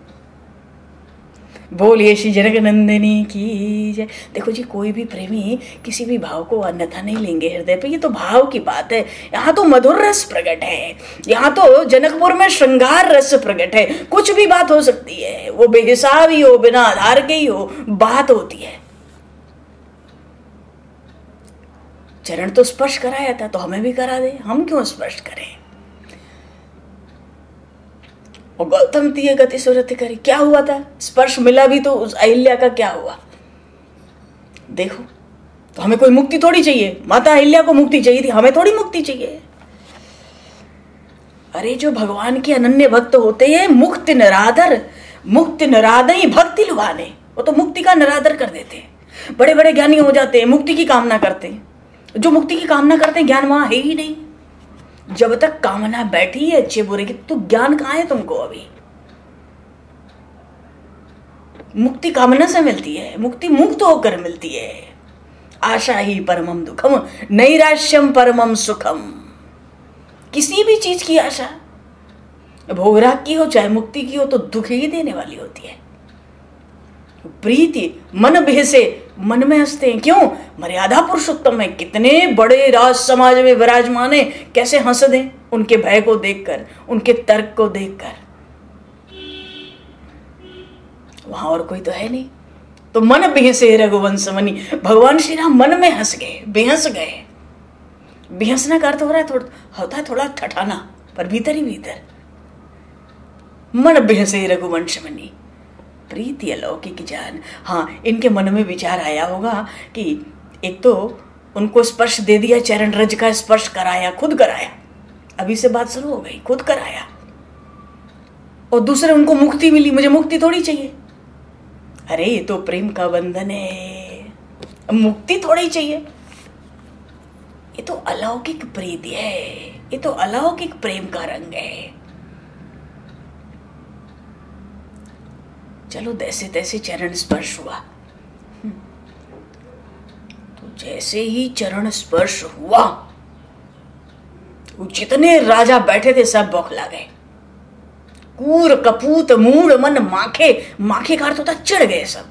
बोलिए श्री जनक नंदिनी की जय। देखो जी, कोई भी प्रेमी किसी भी भाव को अन्यथा नहीं लेंगे हृदय पे, ये तो भाव की बात है। यहाँ तो मधुर रस प्रकट है, यहाँ तो जनकपुर में श्रृंगार रस प्रकट है। कुछ भी बात हो सकती है, वो बेहिसाब ही हो, बिना आधार के ही हो, बात होती है। चरण तो स्पर्श कराया था, तो हमें भी करा दे, हम क्यों स्पर्श करें। और गौतम तीय गति सुरत करी, क्या हुआ था, स्पर्श मिला भी तो उस अहिल्या का क्या हुआ। देखो, तो हमें कोई मुक्ति थोड़ी चाहिए, माता अहिल्या को मुक्ति चाहिए थी, हमें थोड़ी मुक्ति चाहिए। अरे जो भगवान के अनन्य भक्त होते हैं, मुक्त निरादर ही भक्ति लुभाने, वो तो मुक्ति का निरादर कर देते हैं। बड़े बड़े ज्ञानी हो जाते हैं, मुक्ति की कामना करते हैं। जो मुक्ति की कामना करते हैं, ज्ञान वहां है ही नहीं। जब तक कामना बैठी है अच्छे बुरे की, तो ज्ञान कहां है तुमको। अभी मुक्ति कामना से मिलती है, मुक्ति मुक्त होकर मिलती है। आशा ही परमम दुखम नैराश्यम परमम सुखम। किसी भी चीज की आशा, भोगराग की हो चाहे मुक्ति की हो, तो दुख ही देने वाली होती है। प्रीति मन भेसे, मन में हंसते हैं, क्यों, मर्यादा पुरुषोत्तम है। कितने बड़े राज समाज में विराजमान है, कैसे हंस दें उनके भय को देखकर, उनके तर्क को देखकर। वहां और कोई तो है नहीं। तो मन बेहसे रघुवंश मनी, भगवान श्री राम मन में हंस गए, बेहस गए। बेहसना का अर्थ हो रहा है होता है थोड़ा ठठाना, पर भीतर ही भीतर। मन बेहसे रघुवंश मनी, प्रीति अलौकिक जान। हाँ, इनके मन में विचार आया होगा कि एक तो उनको स्पर्श दे दिया, चरण रज का स्पर्श कराया, खुद कराया, अभी से बात शुरू हो गई, खुद कराया। और दूसरे उनको मुक्ति मिली, मुझे मुक्ति थोड़ी चाहिए। अरे ये तो प्रेम का बंधन है, मुक्ति थोड़ी चाहिए। ये तो अलौकिक प्रीति है, ये तो अलौकिक प्रेम का रंग है। चलो जैसे तैसे चरण स्पर्श हुआ। तो जैसे ही चरण स्पर्श हुआ, जितने राजा बैठे थे सब बौखला गए। कूर कपूत मूड मन माखे, माखे का अर्थ होता चिढ़ गए सब,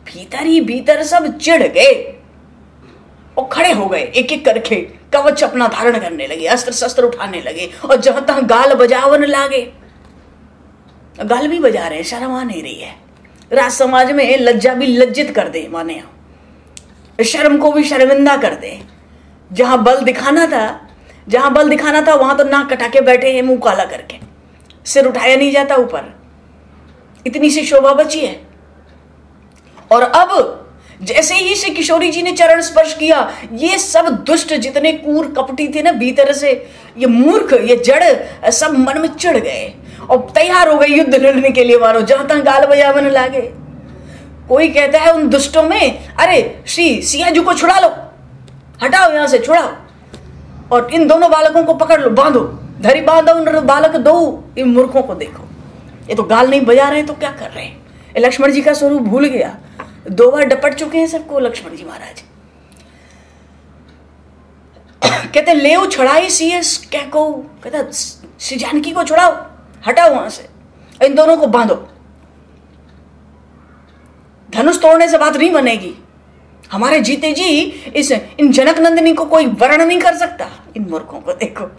भीतर ही भीतर सब चिढ़ गए और खड़े हो गए। एक एक करके कवच अपना धारण करने लगे, अस्त्र शस्त्र उठाने लगे, और जहां तहां गाल बजावन लागे। गाल भी बजा रहे हैं, शर्म आ नहीं रही है। राज समाज में लज्जा भी लज्जित कर दे, माने शर्म को भी शर्मिंदा कर दे। जहां बल दिखाना था वहां तो नाक कटा के बैठे हैं, मुंह काला करके, सिर उठाया नहीं जाता ऊपर, इतनी सी शोभा बची है। और अब जैसे ही श्री किशोरी जी ने चरण स्पर्श किया, ये सब दुष्ट जितने कूर कपटी थे ना भीतर से, ये मूर्ख, ये जड़, सब मन में चिढ़ गए और तैयार हो गए युद्ध लड़ने के लिए। मानो जहां तहां गाल बजावन लागे। कोई कहता है उन दुष्टों में, अरे श्री सिया जी को छुड़ा लो, हटाओ यहां से, छुड़ाओ, और इन दोनों बालकों को पकड़ लो, बांधो, धरी बांधो उन बालक दो। इन मूर्खों को देखो, ये तो गाल नहीं बजा रहे तो क्या कर रहे हैं। लक्ष्मण जी का स्वरूप भूल गया, 2 बार डपट चुके हैं सबको लक्ष्मण जी महाराज। कहते ले छुड़ाई सीएस क्या को, कहता श्री जानकी को छुड़ाओ, हटाओ वहां से, इन दोनों को बांधो। धनुष तोड़ने से बात नहीं बनेगी। हमारे जीते जी इन जनक नंदिनी को कोई वर्ण नहीं कर सकता। इन मूर्खों को देखो,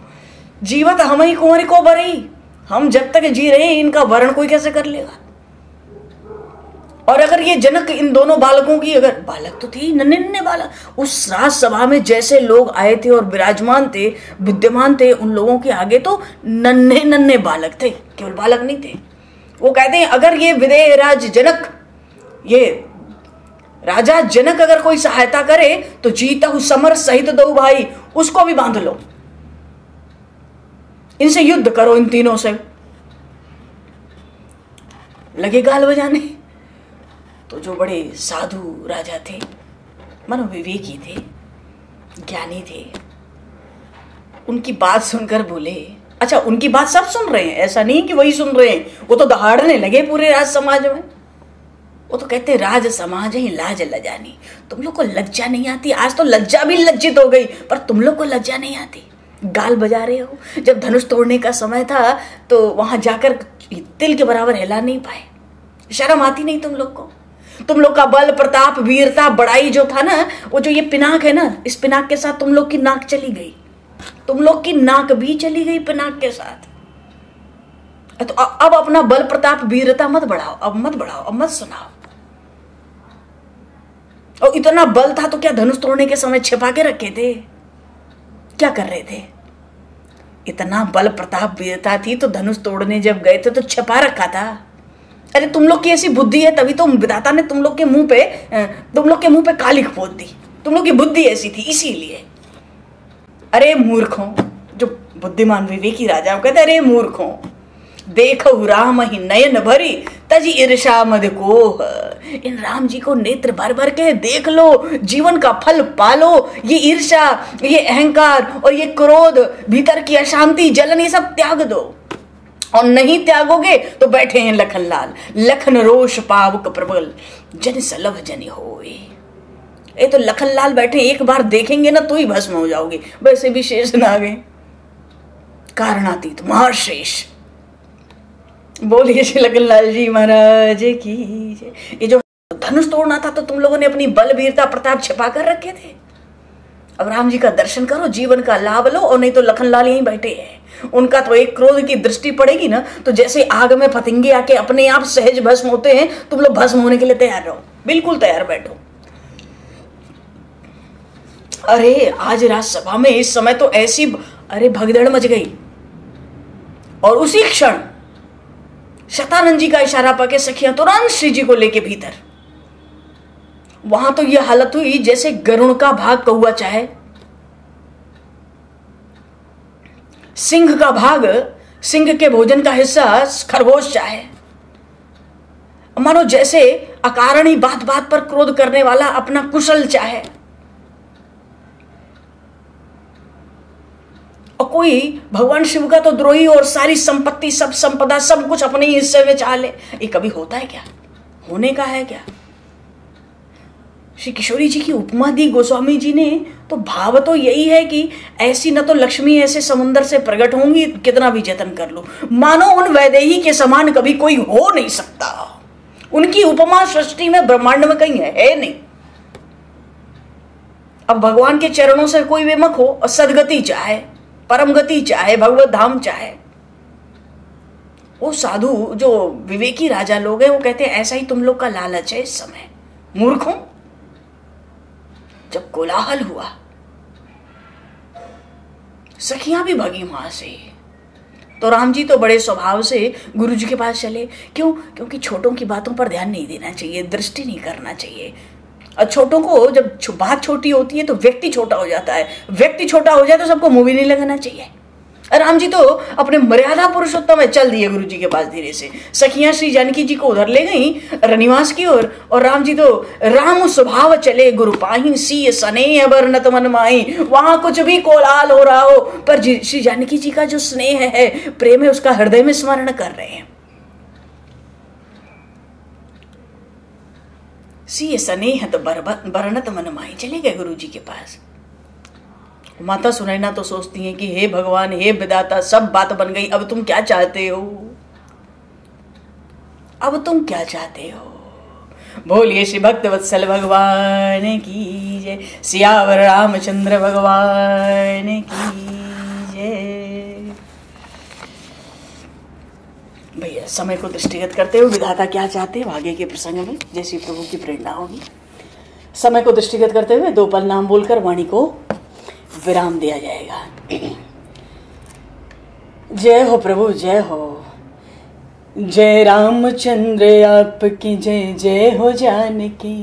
जीवत हम ही कुंवरी को बरई, हम जब तक जी रहे इनका वर्ण कोई कैसे कर लेगा। और अगर ये जनक इन दोनों बालकों की, अगर बालक तो थे नन्हे बालक, उस राजसभा में जैसे लोग आए थे और विराजमान थे, विद्यमान थे, उन लोगों के आगे तो नन्हे बालक थे, केवल बालक नहीं थे। वो कहते हैं अगर ये विदेह राज जनक, ये राजा जनक अगर कोई सहायता करे तो जीता हूं समर सहित दो भाई, उसको भी बांध लो, इनसे युद्ध करो, इन तीनों से। लगे गाल बजाने। तो जो बड़े साधु राजा थे मनोविवेकी थे, ज्ञानी थे। उनकी बात सुनकर बोले, अच्छा उनकी बात सब सुन रहे हैं, ऐसा नहीं कि वही सुन रहे हैं, वो तो दहाड़ने लगे पूरे राज समाज में। वो तो कहते राज समाज ही लाज लजानी, तुम लोग को लज्जा नहीं आती। आज तो लज्जा भी लज्जित हो गई, पर तुम लोग को लज्जा नहीं आती, गाल बजा रहे हो। जब धनुष तोड़ने का समय था तो वहां जाकर तिल के बराबर हिला नहीं पाए, शर्म आती नहीं तुम लोग को। तुम लोग का बल प्रताप वीरता बड़ाई जो था ना, वो जो ये पिनाक है ना, इस पिनाक के साथ तुम लोग की नाक चली गई, तुम लोग की नाक भी चली गई पिनाक के साथ। तो अब अपना बल प्रताप वीरता मत बढ़ाओ, अब मत बढ़ाओ, अब मत सुनाओ। और इतना बल था तो क्या धनुष तोड़ने के समय छिपा के रखे थे? क्या कर रहे थे? इतना बल प्रताप वीरता थी तो धनुष तोड़ने जब गए थे तो छिपा रखा था। अरे तुम लोग की ऐसी बुद्धि है, तभी तो विधाता ने तुम लोग के मुंह पे कालिख पोत दी। तुम लोग की बुद्धि ऐसी थी इसीलिए। अरे मूर्खों, जो बुद्धिमान विवेकी राजा कहते अरे मूर्खों, देखो राम ही नयन भरी तजी ईर्षा मद को। इन राम जी को नेत्र भर भर के देख लो, जीवन का फल पालो। ये ईर्षा, ये अहंकार और ये क्रोध, भीतर की अशांति जलन, ये सब त्याग दो। और नहीं त्यागोगे तो बैठे हैं लखन लाल, लखन रोष पावक प्रबल, जन सलभ जन होए। ये तो लखन लाल बैठे, एक बार देखेंगे ना तो ही भस्म हो जाओगे। वैसे भी शेष ना गए, कारणातीत महाशेष। बोलिए श्री लखन लाल जी महाराज की जय। ये जो धनुष तोड़ना था तो तुम लोगों ने अपनी बल वीरता प्रताप छिपा कर रखे थे। अब राम जी का दर्शन करो, जीवन का लाभ लो, और नहीं तो लखन लाल यहीं बैठे हैं। उनका तो एक क्रोध की दृष्टि पड़ेगी ना तो जैसे आग में फतिंगे आके अपने आप सहज भस्म होते हैं, तुम लोग भस्म होने के लिए तैयार रहो, बिल्कुल तैयार बैठो। अरे आज राजसभा में इस समय तो ऐसी भगदड़ मच गई, और उसी क्षण शतानंद जी का इशारा पाके सखियां तुरंत श्री जी को लेके भीतर। वहां तो यह हालत हुई जैसे गरुण का भाग कौआ चाहे, सिंह का भाग, सिंह के भोजन का हिस्सा खरगोश चाहे। मानो जैसे अकारण ही बात बात पर क्रोध करने वाला अपना कुशल चाहे, और कोई भगवान शिव का तो द्रोही और सारी संपत्ति, सब संपदा, सब कुछ अपने ही हिस्से में चाह ले। ये कभी होता है क्या? होने का है क्या? श्री किशोरी जी की उपमा दी गोस्वामी जी ने, तो भाव तो यही है कि ऐसी न तो लक्ष्मी ऐसे समुद्र से प्रकट होंगी, कितना भी जतन कर लो, मानो उन वैदेही के समान कभी कोई हो नहीं सकता। उनकी उपमा सृष्टि में, ब्रह्मांड में कहीं है नहीं। अब भगवान के चरणों से कोई विमुख हो और सदगति चाहे, परम गति चाहे, भगवत धाम चाहे, वो साधु जो विवेकी राजा लोग हैं वो कहते हैं ऐसा ही तुम लोग का लालच है इस समय। मूर्खों, जब कोलाहल हुआ, सखियां भी भगी वहां से, तो राम जी तो बड़े स्वभाव से गुरु जी के पास चले। क्यों? क्योंकि छोटों की बातों पर ध्यान नहीं देना चाहिए, दृष्टि नहीं करना चाहिए। और छोटों को जब बात छोटी होती है तो व्यक्ति छोटा हो जाता है, व्यक्ति छोटा हो जाए तो सबको मुंह भी नहीं लगाना चाहिए। राम जी तो अपने मर्यादा पुरुषोत्तम में चल दिए गुरु जी के पास धीरे से। सखियां श्री जानकी जी को उधर ले गई रनिवास की ओर, और राम जी तो राम स्वभाव चले गुरु पाही, सी स्नेह बरनत मन माही। वहां कुछ भी कोलाहल हो रहा हो, पर श्री जानकी जी का जो स्नेह है, प्रेम है, उसका हृदय में स्मरण कर रहे हैं। सी स्नेह तो बरनत मन माही, चले गए गुरु जी के पास। माता सुनैना तो सोचती हैं कि हे भगवान, हे विधाता, सब बात बन गई, अब तुम क्या चाहते हो? अब तुम क्या चाहते हो? बोलिए श्री भक्त वत्सल भगवान की जय, सियावर रामचंद्र भगवान की जय। भैया समय को दृष्टिगत करते हुए विधाता क्या चाहते हैं आगे के प्रसंग में जैसी प्रभु की प्रेरणा होगी, समय को दृष्टिगत करते हुए दो पल नाम बोलकर वाणी को विराम दिया जाएगा। जय हो प्रभु, जय हो। जय रामचंद्र आपकी जय, जय हो जानकी।